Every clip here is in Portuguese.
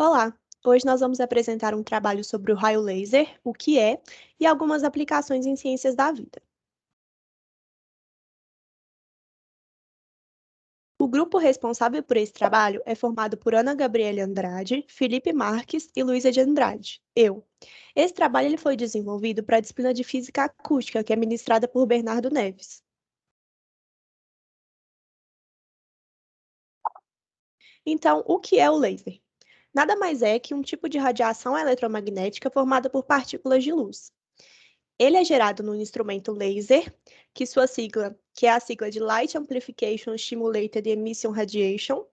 Olá! Hoje nós vamos apresentar um trabalho sobre o raio laser, o que é, e algumas aplicações em ciências da vida. O grupo responsável por esse trabalho é formado por Ana Gabriele Andrade, Felipe Marques e Luísa de Andrade, eu. Esse trabalho ele foi desenvolvido para a disciplina de Física Acústica, que é ministrada por Bernardo Neves. Então, o que é o laser? Nada mais é que um tipo de radiação eletromagnética formada por partículas de luz. Ele é gerado no instrumento laser, que é a sigla de Light Amplification Stimulated Emission Radiation.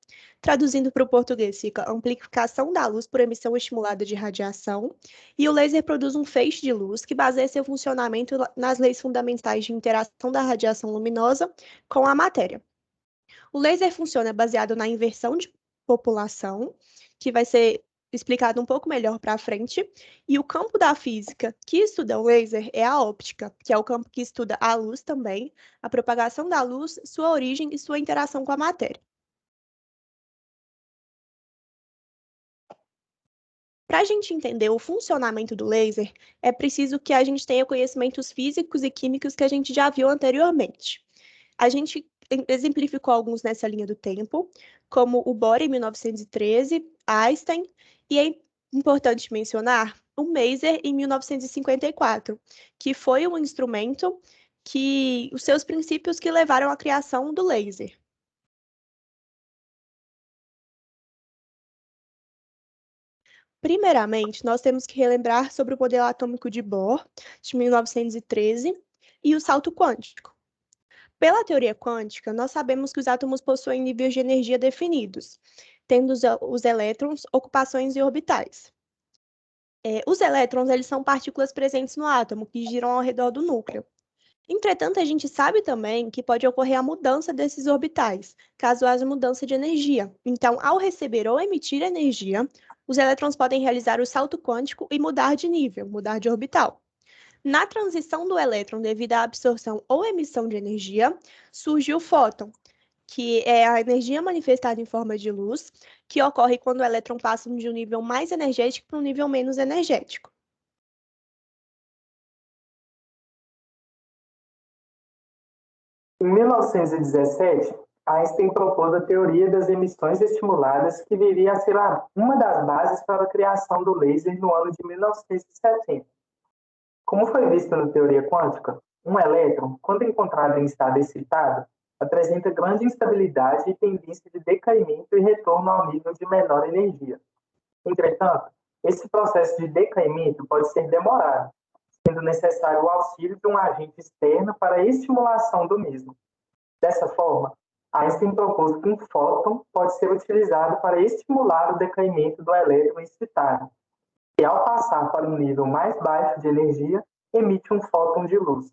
Traduzindo para o português, fica amplificação da luz por emissão estimulada de radiação. E o laser produz um feixe de luz que baseia seu funcionamento nas leis fundamentais de interação da radiação luminosa com a matéria. O laser funciona baseado na inversão de população, que vai ser explicado um pouco melhor para frente, e o campo da física que estuda o laser é a óptica, que é o campo que estuda a luz também, a propagação da luz, sua origem e sua interação com a matéria. Para a gente entender o funcionamento do laser, é preciso que a gente tenha conhecimentos físicos e químicos que a gente já viu anteriormente. A gente exemplificou alguns nessa linha do tempo, como o Bohr em 1913, Einstein, e é importante mencionar o Maser em 1954, que foi um instrumento que os seus princípios que levaram à criação do laser. Primeiramente, nós temos que relembrar sobre o modelo atômico de Bohr, de 1913, e o salto quântico. Pela teoria quântica, nós sabemos que os átomos possuem níveis de energia definidos, tendo os elétrons, ocupações e orbitais. Os elétrons, eles são partículas presentes no átomo, que giram ao redor do núcleo. Entretanto, a gente sabe também que pode ocorrer a mudança desses orbitais, caso haja mudança de energia. Então, ao receber ou emitir energia, os elétrons podem realizar o salto quântico e mudar de nível, mudar de orbital. Na transição do elétron devido à absorção ou emissão de energia, surge o fóton, que é a energia manifestada em forma de luz, que ocorre quando o elétron passa de um nível mais energético para um nível menos energético. Em 1917, Einstein propôs a teoria das emissões estimuladas, que viria a ser uma das bases para a criação do laser no ano de 1970. Como foi visto na teoria quântica, um elétron, quando encontrado em estado excitado, apresenta grande instabilidade e tendência de decaimento e retorno ao nível de menor energia. Entretanto, esse processo de decaimento pode ser demorado, sendo necessário o auxílio de um agente externo para a estimulação do mesmo. Dessa forma, Einstein propôs que um fóton pode ser utilizado para estimular o decaimento do elétron excitado, e ao passar para um nível mais baixo de energia, emite um fóton de luz.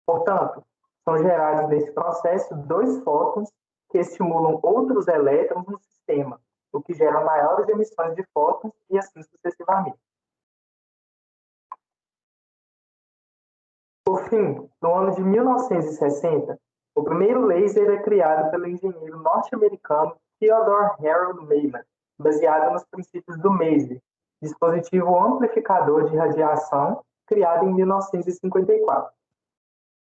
Portanto, são gerados nesse processo dois fótons que estimulam outros elétrons no sistema, o que gera maiores emissões de fótons e assim sucessivamente. Por fim, no ano de 1960, o primeiro laser é criado pelo engenheiro norte-americano Theodore Harold Maiman, baseado nos princípios do Maser, dispositivo amplificador de radiação criado em 1954.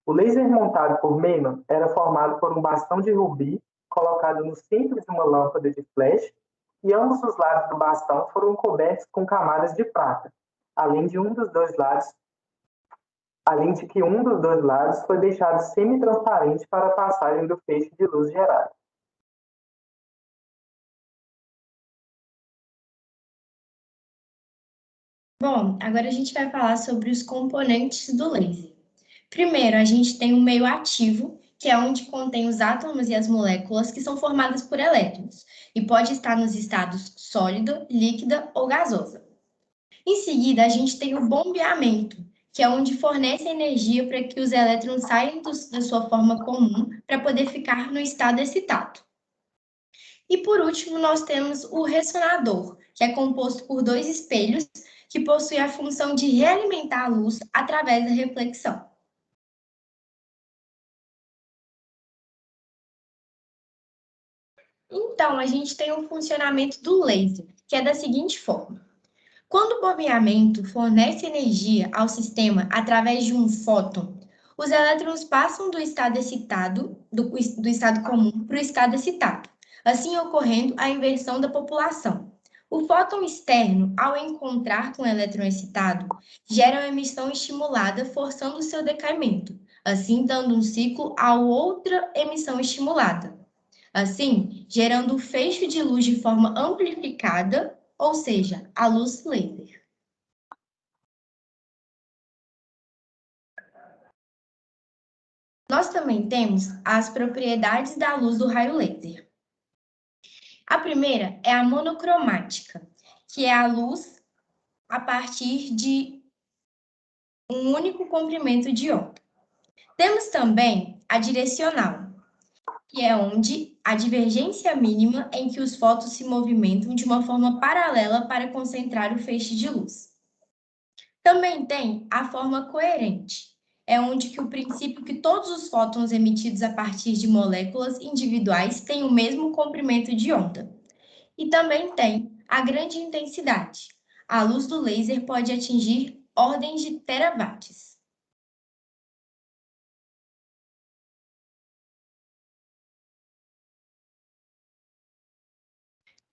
O laser montado por Maiman era formado por um bastão de rubi colocado no centro de uma lâmpada de flash, e ambos os lados do bastão foram cobertos com camadas de prata, além de que um dos dois lados foi deixado semi-transparente para a passagem do feixe de luz gerado. Bom, agora a gente vai falar sobre os componentes do laser. Primeiro, a gente tem o meio ativo, que é onde contém os átomos e as moléculas que são formadas por elétrons, e pode estar nos estados sólida, líquida ou gasosa. Em seguida, a gente tem o bombeamento, que é onde fornece energia para que os elétrons saiam da sua forma comum para poder ficar no estado excitado. E por último, nós temos o ressonador, que é composto por dois espelhos que possuem a função de realimentar a luz através da reflexão. Então, a gente tem o funcionamento do laser. que é da seguinte forma. Quando o bombeamento fornece energia ao sistema através de um fóton, os elétrons passam do estado excitado, do estado comum para o estado excitado, assim ocorrendo a inversão da população. O fóton externo, ao encontrar com o elétron excitado, gera uma emissão estimulada, forçando o seu decaimento, assim dando um ciclo a outra emissão estimulada. Assim, gerando o feixe de luz de forma amplificada, ou seja, a luz laser. Nós também temos as propriedades da luz do raio laser. A primeira é a monocromática, que é a luz a partir de um único comprimento de onda. Temos também a direcional, que é onde a divergência mínima em que os fótons se movimentam de uma forma paralela para concentrar o feixe de luz. Também tem a forma coerente, é onde que o princípio que todos os fótons emitidos a partir de moléculas individuais têm o mesmo comprimento de onda. E também tem a grande intensidade. A luz do laser pode atingir ordens de terawatts.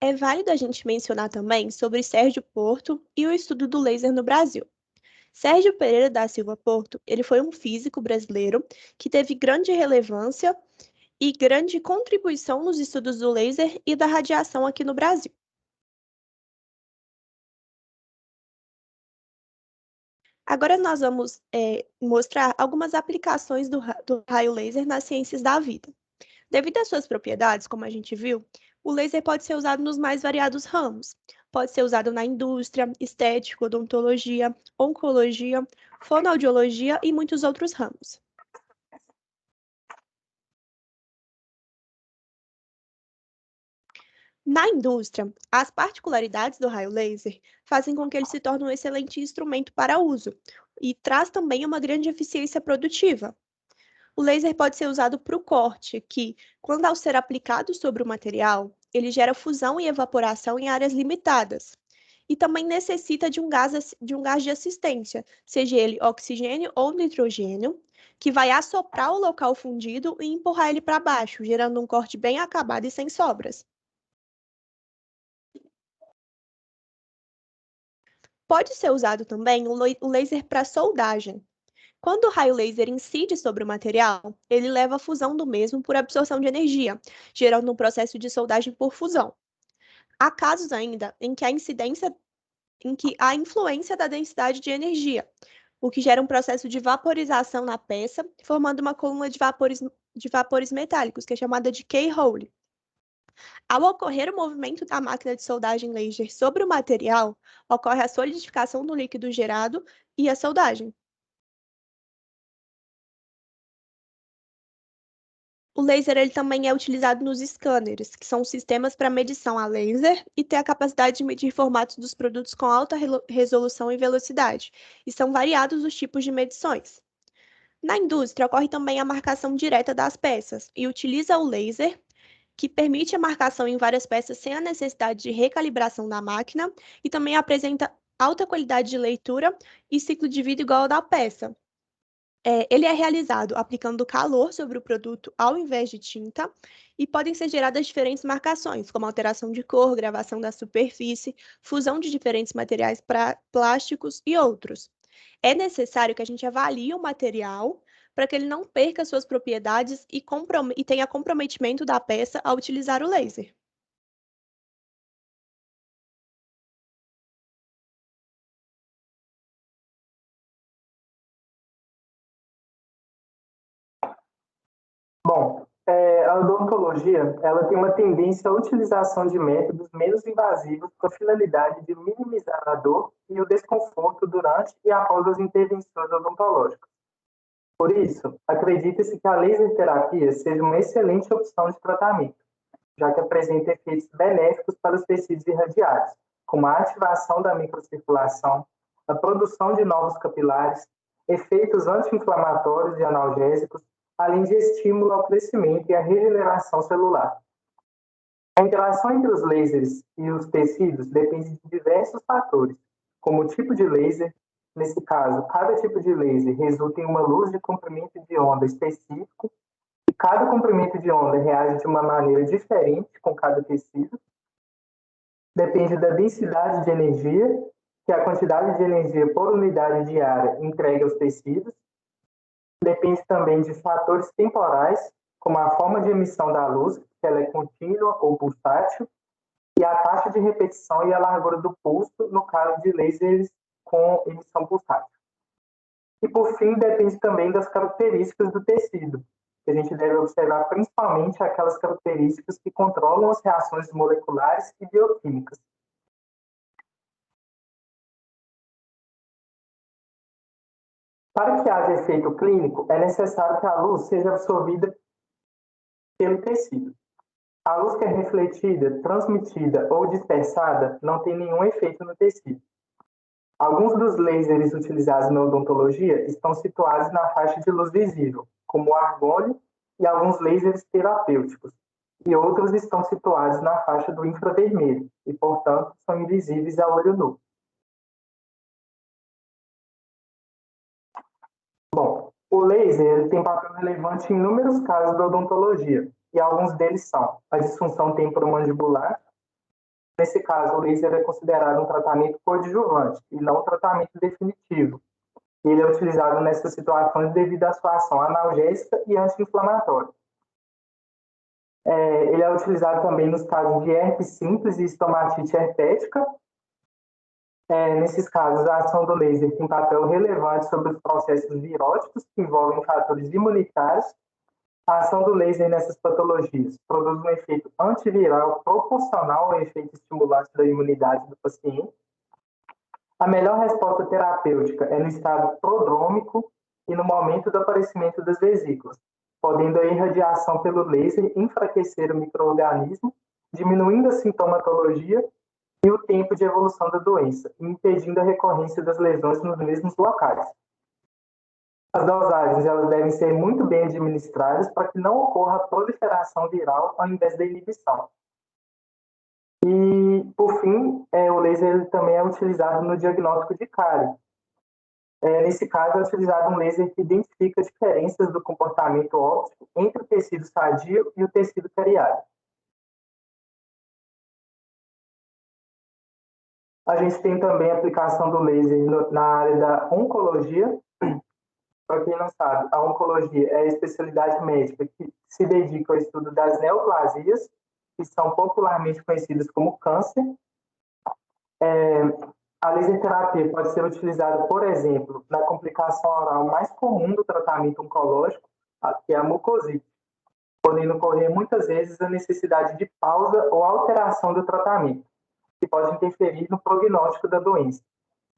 É válido a gente mencionar também sobre Sérgio Porto e o estudo do laser no Brasil. Sérgio Pereira da Silva Porto, ele foi um físico brasileiro que teve grande relevância e grande contribuição nos estudos do laser e da radiação aqui no Brasil. Agora nós vamos mostrar algumas aplicações do raio laser nas ciências da vida. Devido às suas propriedades, como a gente viu, o laser pode ser usado nos mais variados ramos. Pode ser usado na indústria, estética, odontologia, oncologia, fonoaudiologia e muitos outros ramos. Na indústria, as particularidades do raio laser fazem com que ele se torne um excelente instrumento para uso e traz também uma grande eficiência produtiva. O laser pode ser usado para o corte, que, quando ao ser aplicado sobre o material, ele gera fusão e evaporação em áreas limitadas. E também necessita de um gás de assistência, seja ele oxigênio ou nitrogênio, que vai assoprar o local fundido e empurrar ele para baixo, gerando um corte bem acabado e sem sobras. Pode ser usado também o laser para soldagem. Quando o raio laser incide sobre o material, ele leva à fusão do mesmo por absorção de energia, gerando um processo de soldagem por fusão. Há casos ainda em que há influência da densidade de energia, o que gera um processo de vaporização na peça, formando uma coluna de vapores metálicos, que é chamada de keyhole. Ao ocorrer o movimento da máquina de soldagem laser sobre o material, ocorre a solidificação do líquido gerado e a soldagem. O laser ele também é utilizado nos scanners, que são sistemas para medição a laser e tem a capacidade de medir formatos dos produtos com alta resolução e velocidade, e são variados os tipos de medições. Na indústria, ocorre também a marcação direta das peças, e utiliza o laser, que permite a marcação em várias peças sem a necessidade de recalibração da máquina, e também apresenta alta qualidade de leitura e ciclo de vida igual ao da peça. Ele é realizado aplicando calor sobre o produto ao invés de tinta e podem ser geradas diferentes marcações, como alteração de cor, gravação da superfície, fusão de diferentes materiais plásticos e outros. É necessário que a gente avalie o material para que ele não perca suas propriedades e tenha comprometimento da peça ao utilizar o laser. Bom, a odontologia ela tem uma tendência à utilização de métodos menos invasivos com a finalidade de minimizar a dor e o desconforto durante e após as intervenções odontológicas. Por isso, acredita-se que a laser terapia seja uma excelente opção de tratamento, já que apresenta efeitos benéficos para os tecidos irradiados, como a ativação da microcirculação, a produção de novos capilares, efeitos anti-inflamatórios e analgésicos, além de estímulo ao crescimento e à regeneração celular. A interação entre os lasers e os tecidos depende de diversos fatores, como o tipo de laser. Nesse caso, cada tipo de laser resulta em uma luz de comprimento de onda específico, e cada comprimento de onda reage de uma maneira diferente com cada tecido. Depende da densidade de energia, que é a quantidade de energia por unidade de área entregue aos tecidos. Depende também de fatores temporais, como a forma de emissão da luz, se ela é contínua ou pulsátil, e a taxa de repetição e a largura do pulso, no caso de lasers com emissão pulsátil. E, por fim, depende também das características do tecido, que a gente deve observar principalmente aquelas características que controlam as reações moleculares e bioquímicas. Para que haja efeito clínico, é necessário que a luz seja absorvida pelo tecido. A luz que é refletida, transmitida ou dispersada não tem nenhum efeito no tecido. Alguns dos lasers utilizados na odontologia estão situados na faixa de luz visível, como o argônio e alguns lasers terapêuticos, e outros estão situados na faixa do infravermelho e, portanto, são invisíveis a olho nu. Bom, o laser tem papel relevante em inúmeros casos da odontologia, e alguns deles são a disfunção temporomandibular. Nesse caso, o laser é considerado um tratamento coadjuvante e não um tratamento definitivo. Ele é utilizado nessas situações devido à sua ação analgésica e anti-inflamatória. Ele é utilizado também nos casos de herpes simples e estomatite herpética. Nesses casos, a ação do laser tem papel relevante sobre os processos viróticos que envolvem fatores imunitários. A ação do laser nessas patologias produz um efeito antiviral proporcional ao efeito estimulante da imunidade do paciente. A melhor resposta terapêutica é no estado prodrômico e no momento do aparecimento das vesículas, podendo a irradiação pelo laser enfraquecer o micro-organismo, diminuindo a sintomatologia e o tempo de evolução da doença, impedindo a recorrência das lesões nos mesmos locais. As dosagens elas devem ser muito bem administradas para que não ocorra a proliferação viral ao invés da inibição. E, por fim, o laser também é utilizado no diagnóstico de cárie. Nesse caso, é utilizado um laser que identifica diferenças do comportamento óptico entre o tecido sadio e o tecido cariário. A gente tem também a aplicação do laser na área da oncologia. Para quem não sabe, a oncologia é a especialidade médica que se dedica ao estudo das neoplasias, que são popularmente conhecidas como câncer. A laser terapia pode ser utilizada, por exemplo, na complicação oral mais comum do tratamento oncológico, que é a mucosite, podendo ocorrer muitas vezes a necessidade de pausa ou alteração do tratamento, que pode interferir no prognóstico da doença,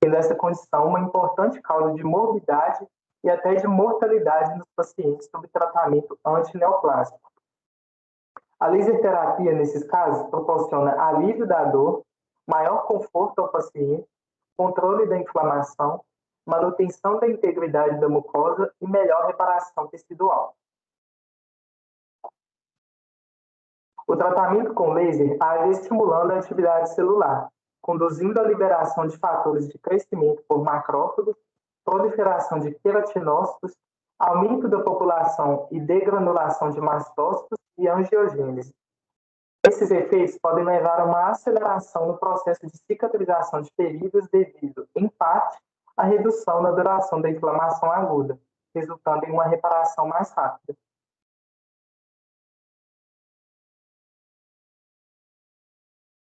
sendo essa condição uma importante causa de morbidade e até de mortalidade nos pacientes sob tratamento antineoplásico. A laser terapia, nesses casos, proporciona alívio da dor, maior conforto ao paciente, controle da inflamação, manutenção da integridade da mucosa e melhor reparação tecidual. O tratamento com laser age estimulando a atividade celular, conduzindo à liberação de fatores de crescimento por macrófagos, proliferação de queratinócitos, aumento da população e degranulação de mastócitos e angiogênese. Esses efeitos podem levar a uma aceleração no processo de cicatrização de feridas devido, em parte, à redução na duração da inflamação aguda, resultando em uma reparação mais rápida.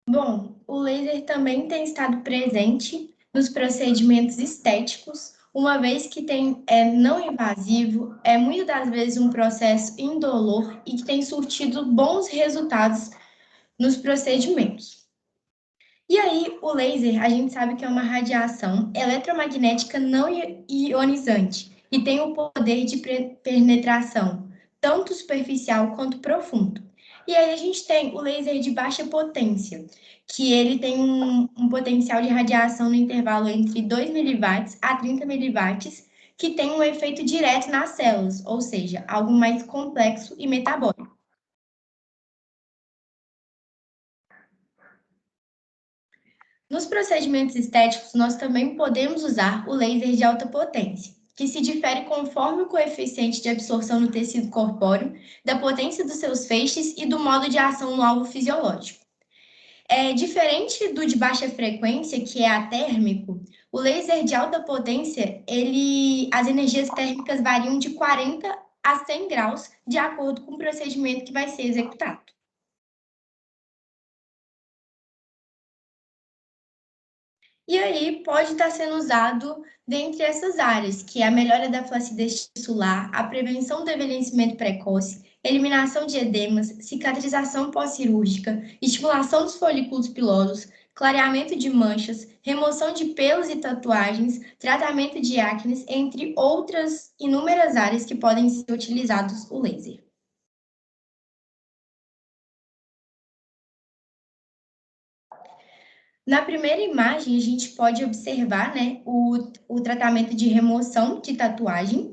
Bom, o laser também tem estado presente nos procedimentos estéticos, uma vez que é não invasivo, é muitas das vezes um processo indolor e que tem surtido bons resultados nos procedimentos. E aí, o laser, a gente sabe que é uma radiação eletromagnética não ionizante e tem o poder de penetração, tanto superficial quanto profundo. E aí a gente tem o laser de baixa potência, que ele tem um potencial de radiação no intervalo entre 2 mW a 30 mW, que tem um efeito direto nas células, ou seja, algo mais complexo e metabólico. Nos procedimentos estéticos, nós também podemos usar o laser de alta potência, que se difere conforme o coeficiente de absorção no tecido corpóreo, da potência dos seus feixes e do modo de ação no alvo fisiológico. Diferente do de baixa frequência, que é atérmico, o laser de alta potência, as energias térmicas variam de 40 a 100 graus, de acordo com o procedimento que vai ser executado. E aí pode estar sendo usado dentre essas áreas, que é a melhora da flacidez tissular, a prevenção do envelhecimento precoce, eliminação de edemas, cicatrização pós-cirúrgica, estimulação dos folículos pilosos, clareamento de manchas, remoção de pelos e tatuagens, tratamento de acnes, entre outras inúmeras áreas que podem ser utilizados o laser. Na primeira imagem, a gente pode observar, né, o tratamento de remoção de tatuagem,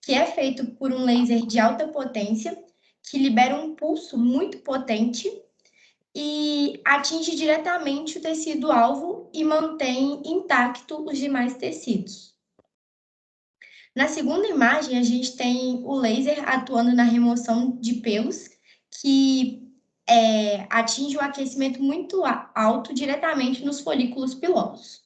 que é feito por um laser de alta potência, que libera um pulso muito potente e atinge diretamente o tecido-alvo e mantém intacto os demais tecidos. Na segunda imagem, a gente tem o laser atuando na remoção de pelos, que atinge um aquecimento muito alto diretamente nos folículos pilosos.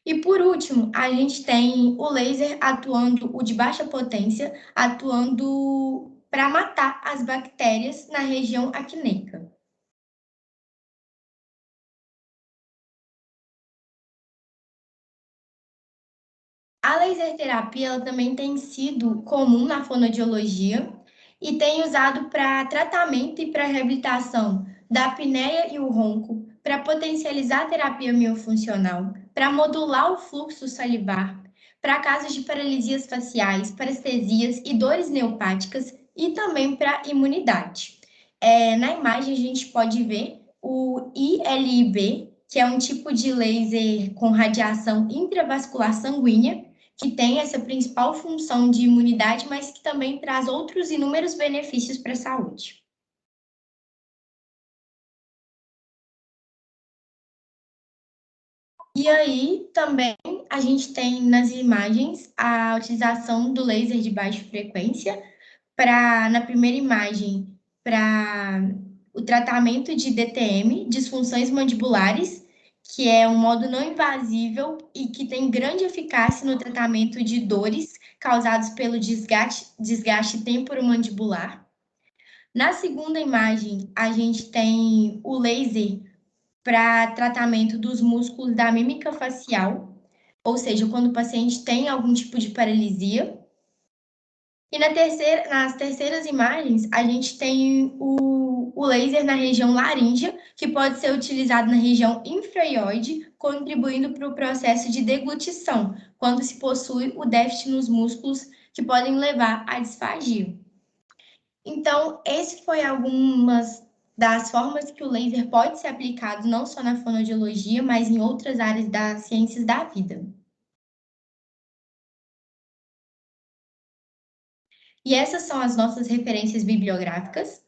E por último, a gente tem o laser atuando, o de baixa potência, atuando para matar as bactérias na região acneica. A laser terapia ela também tem sido comum na fonoaudiologia e tem usado para tratamento e para reabilitação da apneia e o ronco, para potencializar a terapia miofuncional, para modular o fluxo salivar, para casos de paralisias faciais, parestesias e dores neopáticas e também para imunidade. Na imagem a gente pode ver o ILIB, que é um tipo de laser com radiação intravascular sanguínea, que tem essa principal função de imunidade, mas que também traz outros inúmeros benefícios para a saúde. E aí, também, a gente tem nas imagens a utilização do laser de baixa frequência na primeira imagem, para o tratamento de DTM, disfunções mandibulares, que é um modo não invasível e que tem grande eficácia no tratamento de dores causados pelo desgaste temporomandibular. Na segunda imagem, a gente tem o laser para tratamento dos músculos da mímica facial, ou seja, quando o paciente tem algum tipo de paralisia. E nas terceiras imagens, a gente tem o laser na região laríngea, que pode ser utilizado na região infraioide, contribuindo para o processo de deglutição, quando se possui o déficit nos músculos que podem levar à disfagia. Então, esse foi algumas das formas que o laser pode ser aplicado não só na fonoaudiologia, mas em outras áreas das ciências da vida. E essas são as nossas referências bibliográficas.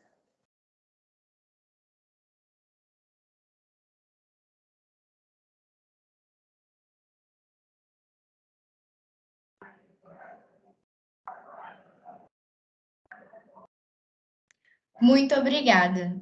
Muito obrigada.